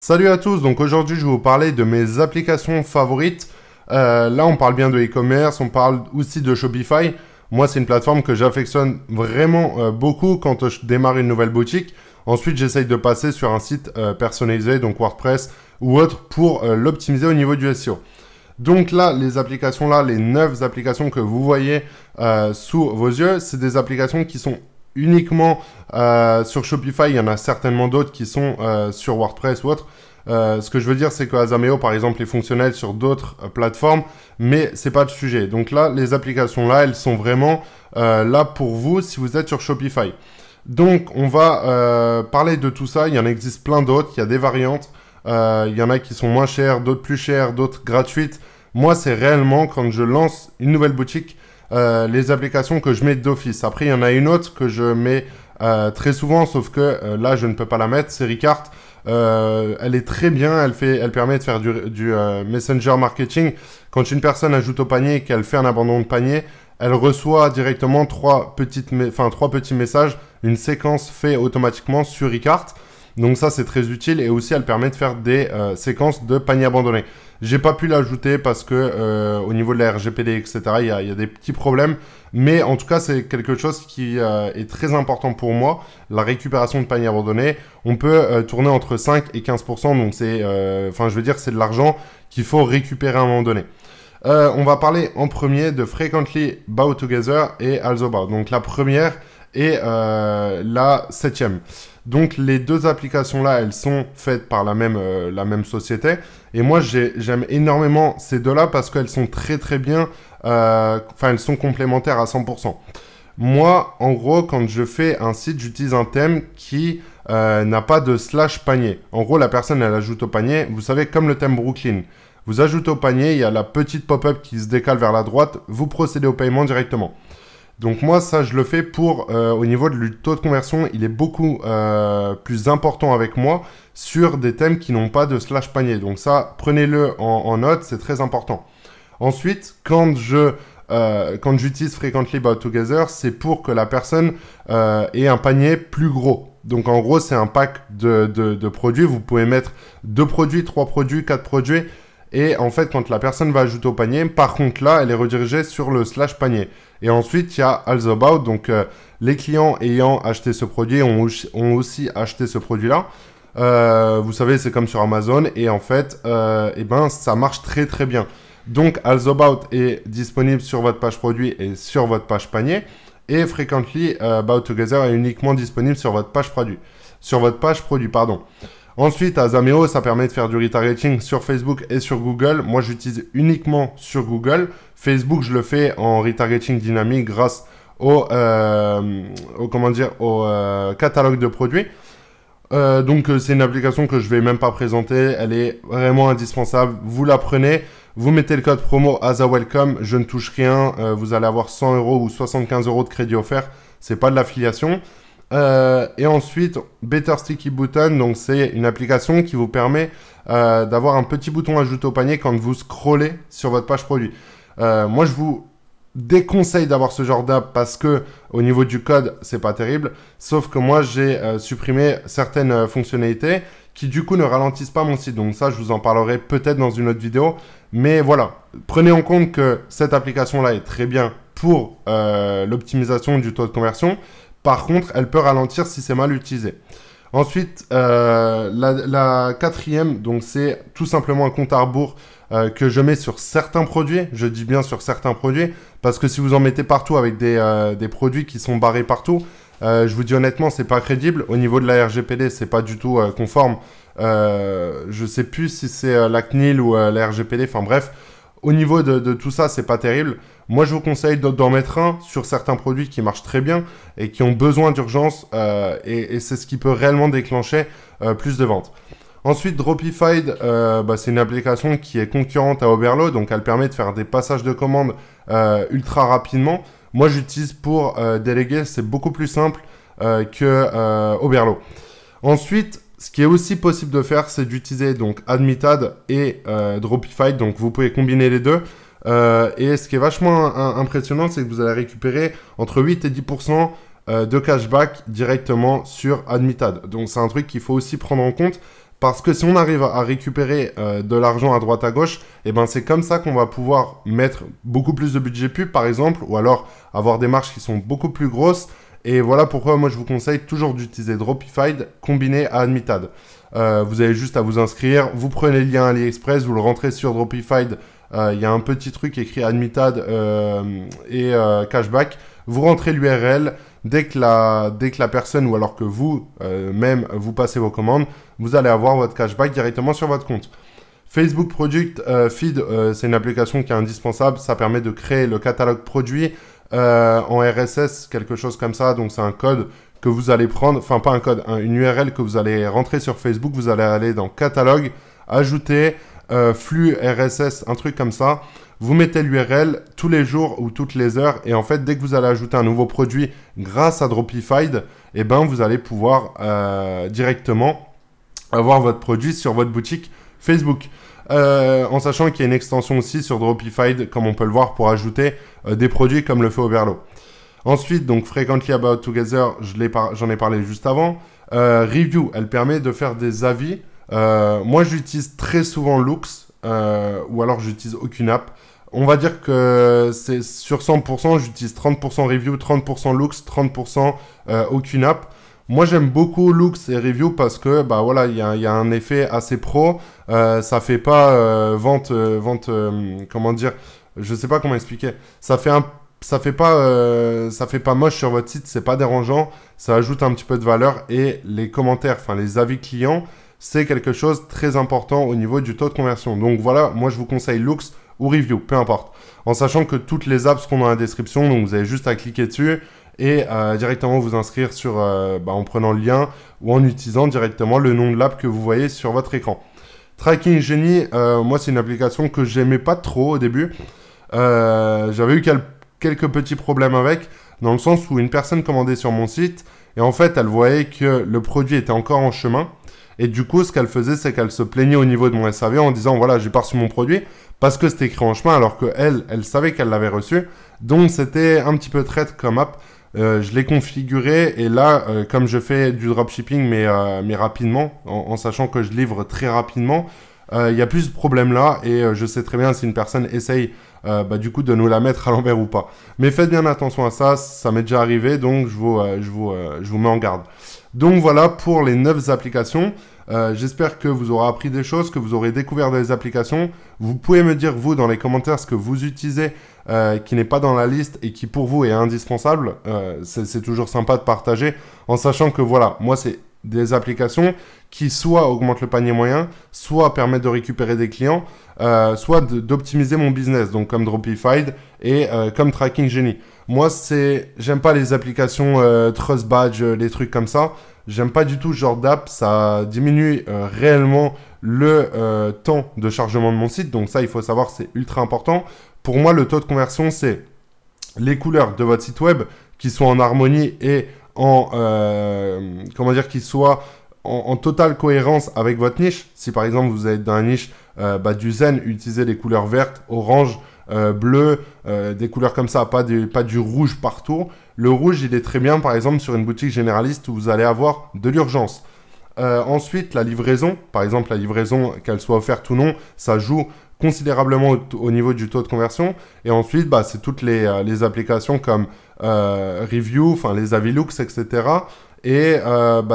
Salut à tous, donc aujourd'hui je vais vous parler de mes applications favorites. Là on parle bien de e-commerce, on parle aussi de Shopify. Moi c'est une plateforme que j'affectionne vraiment beaucoup quand je démarre une nouvelle boutique. Ensuite j'essaye de passer sur un site personnalisé, donc WordPress ou autre, pour l'optimiser au niveau du SEO. Donc là, les applications là, les 9 applications que vous voyez sous vos yeux, c'est des applications qui sont uniquement sur Shopify. Il y en a certainement d'autres qui sont sur WordPress ou autre. Ce que je veux dire, c'est que Azameo, par exemple, est fonctionnel sur d'autres plateformes, mais c'est pas le sujet. Donc là, les applications là, elles sont vraiment là pour vous si vous êtes sur Shopify. Donc, on va parler de tout ça. Il y en existe plein d'autres. Il y a des variantes. Il y en a qui sont moins chères, d'autres plus chères, d'autres gratuites. Moi, c'est réellement quand je lance une nouvelle boutique, les applications que je mets d'office. Après, il y en a une autre que je mets très souvent, sauf que là, je ne peux pas la mettre. C'est Ricart. Elle est très bien. Elle permet de faire du messenger marketing. Quand une personne ajoute au panier et qu'elle fait un abandon de panier, elle reçoit directement trois petits messages. Une séquence fait automatiquement sur Ricart. Donc ça, c'est très utile et aussi, elle permet de faire des séquences de paniers abandonnés. J'ai pas pu l'ajouter parce que au niveau de la RGPD, etc., il y a des petits problèmes. Mais en tout cas, c'est quelque chose qui est très important pour moi. La récupération de paniers abandonnés, on peut tourner entre 5 et 15%. Donc c'est, je veux dire, c'est de l'argent qu'il faut récupérer à un moment donné. On va parler en premier de Frequently Bought Together et Also Bought. Donc la première et la 7e. Donc les deux applications-là, elles sont faites par la même société. Et moi, j'aime énormément ces deux-là parce qu'elles sont très très bien, elles sont complémentaires à 100%. Moi, en gros, quand je fais un site, j'utilise un thème qui n'a pas de slash panier. En gros, la personne, elle ajoute au panier, vous savez, comme le thème Brooklyn. Vous ajoutez au panier, il y a la petite pop-up qui se décale vers la droite, vous procédez au paiement directement. Donc moi, ça, je le fais pour, au niveau du taux de conversion, il est beaucoup plus important avec moi sur des thèmes qui n'ont pas de slash panier. Donc ça, prenez-le en note, c'est très important. Ensuite, quand j'utilise Frequently Bought Together, c'est pour que la personne ait un panier plus gros. Donc en gros, c'est un pack de produits. Vous pouvez mettre 2 produits, 3 produits, 4 produits. Et en fait, quand la personne va ajouter au panier, par contre là, elle est redirigée sur le slash panier. Et ensuite, il y a Also Bought. Donc, les clients ayant acheté ce produit ont aussi acheté ce produit-là. Vous savez, c'est comme sur Amazon. Et en fait, ça marche très très bien. Donc, Also Bought est disponible sur votre page produit et sur votre page panier. Et Frequently Bought Together est uniquement disponible sur votre page produit. Ensuite, Azameo, ça permet de faire du retargeting sur Facebook et sur Google. Moi, j'utilise uniquement sur Google. Facebook, je le fais en retargeting dynamique grâce au catalogue de produits. Donc, c'est une application que je vais même pas présenter. Elle est vraiment indispensable. Vous la prenez, vous mettez le code promo AzaWelcome. Je ne touche rien. Vous allez avoir 100 € ou 75 € de crédit offert. C'est pas de l'affiliation. Et ensuite, Better Sticky Button, donc c'est une application qui vous permet d'avoir un petit bouton ajouté au panier quand vous scrollez sur votre page produit. Moi, je vous déconseille d'avoir ce genre d'app parce que au niveau du code, c'est pas terrible. Sauf que moi, j'ai supprimé certaines fonctionnalités qui du coup ne ralentissent pas mon site. Donc ça, je vous en parlerai peut-être dans une autre vidéo. Mais voilà, prenez en compte que cette application-là est très bien pour l'optimisation du taux de conversion. Par contre, elle peut ralentir si c'est mal utilisé. Ensuite, la 4e, donc c'est tout simplement un compte à rebours que je mets sur certains produits. Je dis bien sur certains produits, parce que si vous en mettez partout avec des produits qui sont barrés partout, je vous dis honnêtement, c'est pas crédible. Au niveau de la RGPD, c'est pas du tout conforme. Je sais plus si c'est la CNIL ou la RGPD, enfin bref. Au niveau de tout ça, c'est pas terrible. Moi, je vous conseille d'en mettre un sur certains produits qui marchent très bien et qui ont besoin d'urgence et c'est ce qui peut réellement déclencher plus de ventes. Ensuite, Dropified, c'est une application qui est concurrente à Oberlo, donc elle permet de faire des passages de commandes ultra rapidement. Moi, j'utilise pour déléguer, c'est beaucoup plus simple que Oberlo. Ensuite, ce qui est aussi possible de faire, c'est d'utiliser donc Admitad et Dropified. Donc, vous pouvez combiner les deux. Et ce qui est vachement impressionnant, c'est que vous allez récupérer entre 8 et 10% de cashback directement sur Admitad. Donc, c'est un truc qu'il faut aussi prendre en compte Parce que si on arrive à récupérer de l'argent à droite à gauche, et ben c'est comme ça qu'on va pouvoir mettre beaucoup plus de budget pub par exemple, ou alors avoir des marges qui sont beaucoup plus grosses. Et voilà pourquoi moi je vous conseille toujours d'utiliser Dropified combiné à Admitad. Vous avez juste à vous inscrire, vous prenez le lien AliExpress, vous le rentrez sur Dropified, il y a un petit truc écrit Admitad et cashback, vous rentrez l'URL, dès que la personne ou alors que vous même vous passez vos commandes, vous allez avoir votre cashback directement sur votre compte. Facebook Product Feed, c'est une application qui est indispensable, ça permet de créer le catalogue produit en RSS, quelque chose comme ça, donc c'est un code que vous allez prendre, enfin pas un code, une URL que vous allez rentrer sur Facebook, vous allez aller dans catalogue, ajouter, flux RSS, un truc comme ça, vous mettez l'URL tous les jours ou toutes les heures et en fait dès que vous allez ajouter un nouveau produit grâce à Dropified, et ben vous allez pouvoir directement avoir votre produit sur votre boutique Facebook. En sachant qu'il y a une extension aussi sur Dropified, comme on peut le voir, pour ajouter des produits comme le fait Oberlo. Ensuite, donc Frequently About Together, j'en ai parlé juste avant. Review, elle permet de faire des avis. Moi, j'utilise très souvent Loox, ou alors j'utilise aucune app. On va dire que c'est sur 100%, j'utilise 30% Review, 30% Loox, 30% aucune app. Moi, j'aime beaucoup Loox et Review parce que, bah voilà, il y a un effet assez pro. Ça fait pas vente, comment dire, je sais pas comment expliquer. Ça fait pas moche sur votre site, c'est pas dérangeant. Ça ajoute un petit peu de valeur et les commentaires, enfin les avis clients, c'est quelque chose de très important au niveau du taux de conversion. Donc voilà, moi je vous conseille Loox ou Review, peu importe. En sachant que toutes les apps seront dans la description, donc vous avez juste à cliquer dessus et directement vous inscrire sur, en prenant le lien ou en utilisant directement le nom de l'app que vous voyez sur votre écran. Tracking Genie, moi c'est une application que j'aimais pas trop au début. J'avais eu quelques petits problèmes avec, dans le sens où une personne commandait sur mon site et en fait elle voyait que le produit était encore en chemin. Et du coup, ce qu'elle faisait, c'est qu'elle se plaignait au niveau de mon SAV en disant, voilà, j'ai pas reçu mon produit parce que c'était écrit en chemin, alors qu'elle, elle savait qu'elle l'avait reçu. Donc, c'était un petit peu traite comme app. Je l'ai configuré et là, comme je fais du dropshipping, mais rapidement, en sachant que je livre très rapidement, il y a plus de problème là et je sais très bien si une personne essaye du coup de nous la mettre à l'envers ou pas. Mais faites bien attention à ça, ça m'est déjà arrivé, donc je vous mets en garde. Donc voilà pour les 9 applications. J'espère que vous aurez appris des choses, que vous aurez découvert des applications. Vous pouvez me dire, vous, dans les commentaires, ce que vous utilisez qui n'est pas dans la liste et qui, pour vous, est indispensable. C'est toujours sympa de partager, en sachant que, voilà, moi, c'est des applications qui soit augmentent le panier moyen, soit permettent de récupérer des clients, soit d'optimiser mon business, donc comme Dropified et comme Tracking Genie. Moi, j'aime pas les applications Trust Badge, les trucs comme ça. J'aime pas du tout ce genre d'app. Ça diminue réellement le temps de chargement de mon site. Donc ça, il faut savoir, c'est ultra important. Pour moi, le taux de conversion, c'est les couleurs de votre site web qui soient en harmonie et qui soient en totale cohérence avec votre niche. Si par exemple, vous êtes dans la niche du zen, utilisez les couleurs vertes, orange, bleu, des couleurs comme ça, pas du rouge partout. Le rouge, il est très bien, par exemple, sur une boutique généraliste où vous allez avoir de l'urgence. Ensuite, la livraison, par exemple, la livraison, qu'elle soit offerte ou non, ça joue considérablement au niveau du taux de conversion. Et ensuite, c'est toutes les applications comme Review, enfin les avis Loox, etc. Et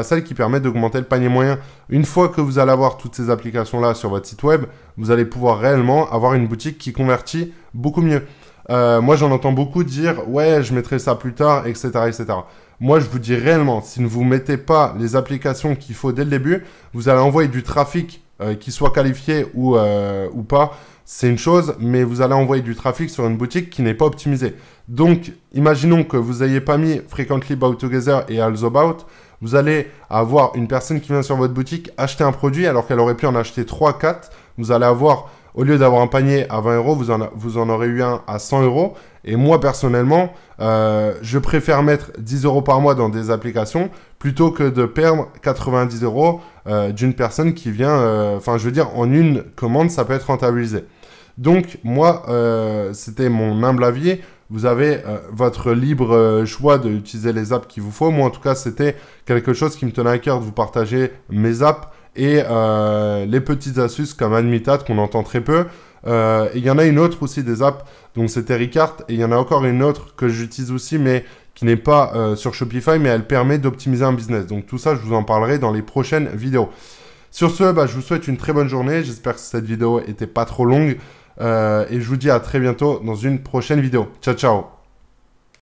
celles qui permettent d'augmenter le panier moyen. Une fois que vous allez avoir toutes ces applications-là sur votre site web, vous allez pouvoir réellement avoir une boutique qui convertit beaucoup mieux. Moi, j'en entends beaucoup dire « Ouais, je mettrai ça plus tard, etc. etc. » Moi, je vous dis réellement, si ne vous mettez pas les applications qu'il faut dès le début, vous allez envoyer du trafic qui soit qualifié ou pas. C'est une chose, mais vous allez envoyer du trafic sur une boutique qui n'est pas optimisée. Donc, imaginons que vous n'ayez pas mis Frequently About Together et All About. Vous allez avoir une personne qui vient sur votre boutique acheter un produit alors qu'elle aurait pu en acheter 3, 4. Vous allez avoir, au lieu d'avoir un panier à 20 €, vous en aurez eu un à 100 €. Et moi, personnellement, je préfère mettre 10 € par mois dans des applications plutôt que de perdre 90 € d'une personne qui vient... en une commande, ça peut être rentabilisé. Donc, moi, c'était mon humble avis. Vous avez votre libre choix d'utiliser les apps qu'il vous faut. Moi, en tout cas, c'était quelque chose qui me tenait à cœur de vous partager mes apps et les petites astuces comme Admitat qu'on entend très peu. Et il y en a une autre aussi des apps, donc c'était Ricart, et il y en a encore une autre que j'utilise aussi, mais qui n'est pas sur Shopify, mais elle permet d'optimiser un business. Donc tout ça, je vous en parlerai dans les prochaines vidéos. Sur ce, je vous souhaite une très bonne journée. J'espère que cette vidéo était pas trop longue. Et je vous dis à très bientôt dans une prochaine vidéo. Ciao, ciao!